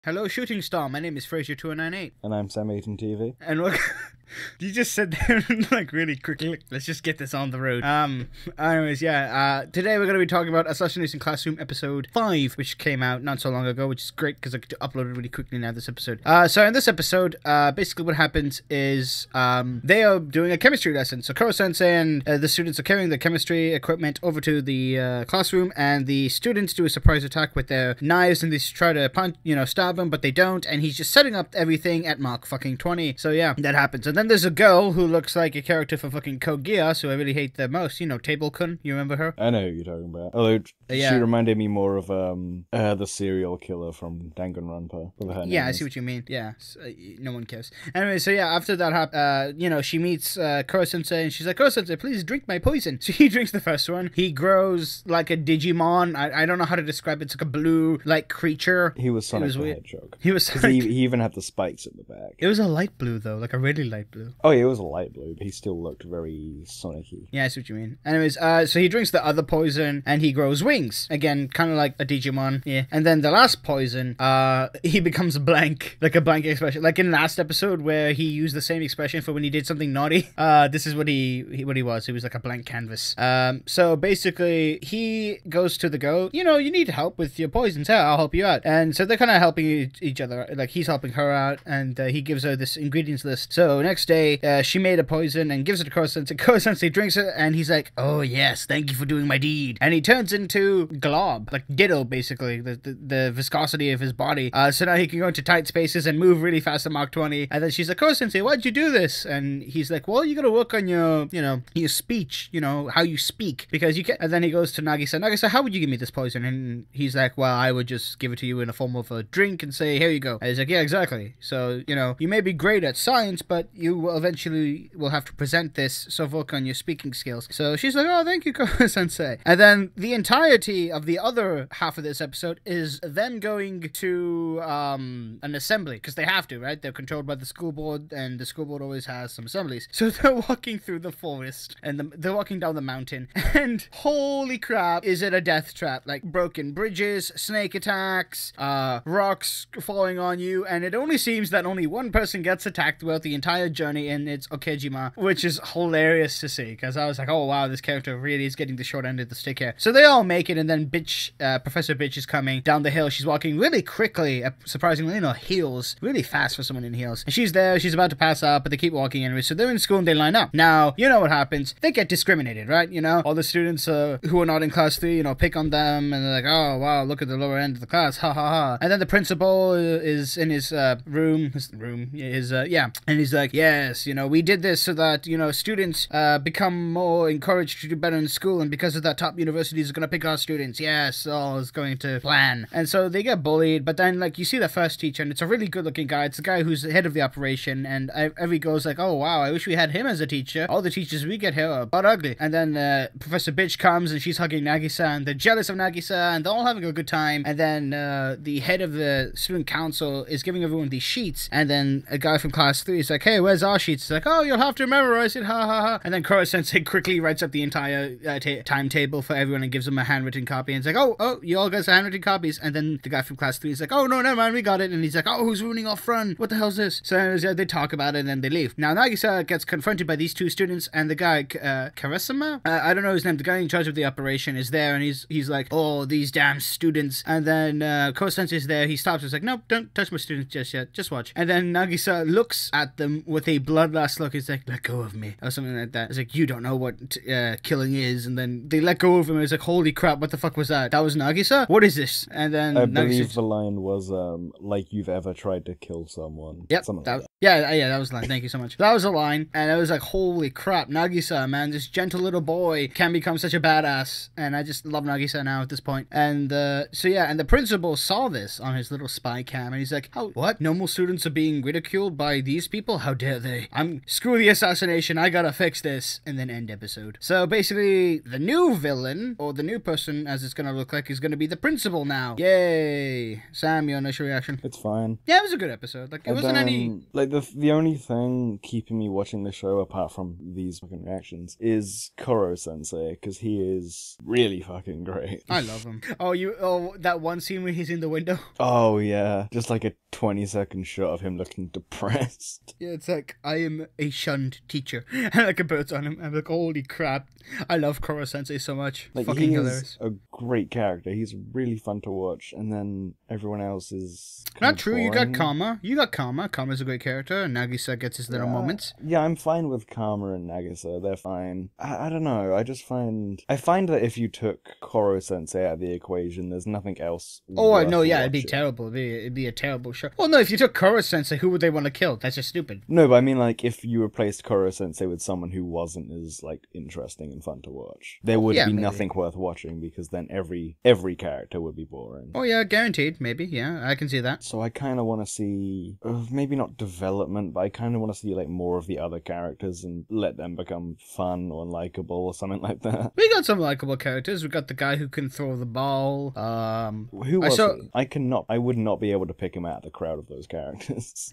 Hello, Shooting Star. My name is Fraser2098. And I'm Sam18TV. And look, you just said that like really quickly. Let's just get this on the road. Anyways, yeah. Today we're going to be talking about Assassination Classroom episode 5, which came out not so long ago, which is great because I could upload it really quickly now. This episode. So in this episode, basically what happens is they are doing a chemistry lesson. So Kuro Sensei and the students are carrying the chemistry equipment over to the classroom, and the students do a surprise attack with their knives, and they try to punch, stab him, but they don't, and he's just setting up everything at Mark fucking 20. So yeah, that happens. And then there's a girl who looks like a character from fucking Code Geass, who I really hate the most. Table-kun. You remember her? I know who you're talking about. Although yeah. She reminded me more of the serial killer from Danganronpa. Yeah, I see what you mean. Yeah, no one cares. Anyway, so yeah, after that happens, she meets Kuro Sensei, and she's like, Kuro Sensei, please drink my poison. So he drinks the first one. He grows like a Digimon. I don't know how to describe it. It's like a blue like creature. He was Sonic the Hedgehog. He was Sonic. He even had the spikes at the back. It was a light blue though, like a really light blue. Oh yeah, it was a light blue, but he still looked very Sonic-y. Yeah, I see what you mean. Anyways, so he drinks the other poison, and he grows wings. Again, kind of like a Digimon. Yeah. And then the last poison, he becomes a blank expression. Like in last episode where he used the same expression for when he did something naughty. This is what he was. He was like a blank canvas. So basically, he goes to the girl, you need help with your poisons. Yeah, I'll help you out. And so they're kind of helping each other. Like he's helping her out, and he gives her this ingredients list. So next day, she made a poison and gives it to Kuro Sensei. Kuro Sensei drinks it, and he's like, oh yes, thank you for doing my deed. And he turns into Glob, like Ditto, basically, the viscosity of his body. So now he can go into tight spaces and move really fast at Mach 20. And then she's like, Kuro Sensei, why'd you do this? And he's like, well, you gotta work on your speech, how you speak, because you can't. And then he goes to Nagisa. Nagisa, how would you give me this poison? And he's like, well, I would just give it to you in a form of a drink and say, here you go. And he's like, yeah, exactly. So, you may be great at science, but you will eventually will have to present this, so work on your speaking skills. So she's like, oh, thank you, Kuro Sensei. And then the entirety of the other half of this episode is them going to an assembly, because they have to, right? They're controlled by the school board, and the school board always has some assemblies. So they're walking through the forest, and they're walking down the mountain, and holy crap, is it a death trap? Like broken bridges, snake attacks, rocks falling on you, and it only seems that only one person gets attacked throughout the entire journey, and it's Okejima, which is hilarious to see, because I was like, oh wow, this character really is getting the short end of the stick here. So they all make it, and then Professor Bitch is coming down the hill. She's walking really quickly, surprisingly, in her heels, really fast for someone in heels. And she's there, she's about to pass out, but they keep walking anyway. So they're in school and they line up. Now, you know what happens? They get discriminated, right? All the students who are not in class 3, pick on them, and they're like, oh wow, look at the lower end of the class, ha ha ha. And then the principal is in his room, and he's like, yes, we did this so that, students become more encouraged to do better in school, and because of that, top universities are going to pick our students. Yes, all is going to plan. And so they get bullied, but then, you see the first teacher, and it's a really good-looking guy. It's the guy who's the head of the operation, and every goes like, oh, wow, I wish we had him as a teacher. All the teachers we get here are butt ugly. And then Professor Bitch comes, and she's hugging Nagisa, and they're jealous of Nagisa, and they're all having a good time. And then the head of the student council is giving everyone these sheets, and then a guy from class 3 is like, hey, where's our sheets? It's like, oh, you'll have to memorize it, ha ha ha. And then Kuro Sensei quickly writes up the entire timetable for everyone and gives them a handwritten copy, and it's like, oh, you all got handwritten copies. And then the guy from class 3 is like, oh, no, never mind, we got it. And he's like, oh, who's ruining our fun? What the hell's this? So they talk about it, and then they leave. Now, Nagisa gets confronted by these two students, and the guy, Karasama? I don't know his name. The guy in charge of the operation is there, and he's like, oh, these damn students. And then Kuro Sensei is there. He stops. He's like, no, don't touch my students just yet. Just watch. And then Nagisa looks at them with a bloodlust look. He's like, let go of me, or something like that. It's like, you don't know what killing is. And then they let go of him, and it's like, holy crap, what the fuck was that? That was Nagisa? What is this? And then I believe the line was, like you've ever tried to kill someone. Yep. Something like that. Yeah, that was the line. Thank you so much. That was a line, and I was like, holy crap, Nagisa, man, this gentle little boy can become such a badass, and I just love Nagisa now at this point. And so yeah, and the principal saw this on his little spy cam, and he's like, oh, what? Normal students are being ridiculed by these people? How dare they? Screw the assassination, I gotta fix this. And then end episode. So basically, the new villain, or the new person, as it's gonna look like, is gonna be the principal now. Yay! Sam, your initial reaction? It's fine. Yeah, it was a good episode. Like, it wasn't any... Like, Like, the only thing keeping me watching the show, apart from these fucking reactions, is Kuro Sensei, because he is really fucking great. I love him. That one scene where he's in the window. Oh, yeah. Just like a 20-second shot of him looking depressed. Yeah, it's like, I am a shunned teacher. And like a bird's on him. I'm like, holy crap. I love Kuro Sensei so much. Like, Fucking he hilarious. is a great character. He's really fun to watch, and then everyone else is Not true, you got boring. Kama. Kama's a great character, and Nagisa gets his little moments. Yeah, I'm fine with Karma and Nagisa. They're fine. I don't know. I find that if you took Koro Sensei out of the equation, there's nothing else. Oh, I worth know, yeah, it'd be watching. terrible. It'd be a terrible show. Well, no, if you took Kuro Sensei, who would they want to kill? That's just stupid. No, but I mean, like, if you replaced Koro Sensei with someone who wasn't as, like, interesting and fun to watch, there would be maybe. nothing worth watching, because then every character would be boring. Oh, yeah, guaranteed, maybe, yeah, I can see that. So I kind of want to see, maybe not development, but I kind of want to see, like, more of the other characters and let them become fun or likable or something like that. We got some likable characters. We got the guy who can throw the ball. Who was he? I would not be able to pick him out of the crowd of those characters.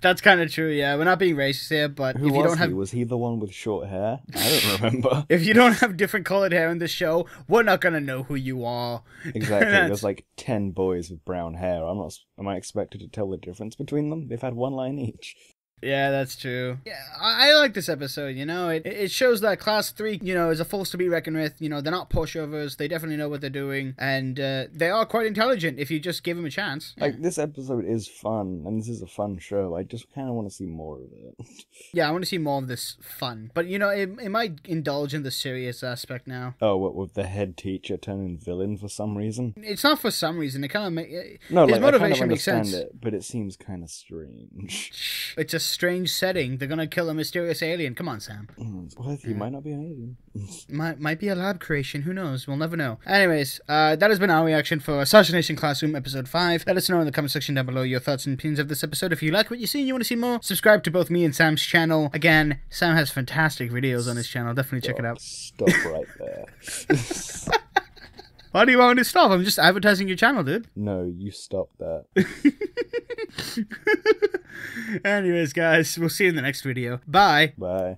That's kind of true, yeah. We're not being racist here, but Who if you was don't have... he? Was he the one with short hair? I don't remember. If you don't have different colored hair in the show, we're not gonna know who you are. Exactly. There's like 10 boys with brown hair. Am I expected to tell the difference between them? They've had one line each. Yeah, that's true. Yeah, I like this episode, you know. It shows that Class 3, you know, is a force to be reckoned with. You know, they're not pushovers. They definitely know what they're doing. And they are quite intelligent if you just give them a chance. Like, this episode is fun, and this is a fun show. I just kind of want to see more of it. Yeah, I want to see more of this fun. But, you know, it might indulge in the serious aspect now. Oh, what, with the head teacher turning villain for some reason? It's not for some reason. It kind of makes... No, his like, motivation I kind of makes sense. it, but it seems kind of strange. It's a strange setting. They're gonna kill a mysterious alien. Come on, Sam. Well, he might not be an alien. Might be a lab creation. Who knows? We'll never know. Anyways, that has been our reaction for Assassination Classroom Episode 5. Let us know in the comment section down below your thoughts and opinions of this episode. If you like what you see and you want to see more, subscribe to both me and Sam's channel. Again, Sam has fantastic videos on his channel. Definitely check it out. Stop right there. Why do you want me to stop? I'm just advertising your channel, dude. No, you stop that. Anyways, guys, we'll see you in the next video. Bye. Bye.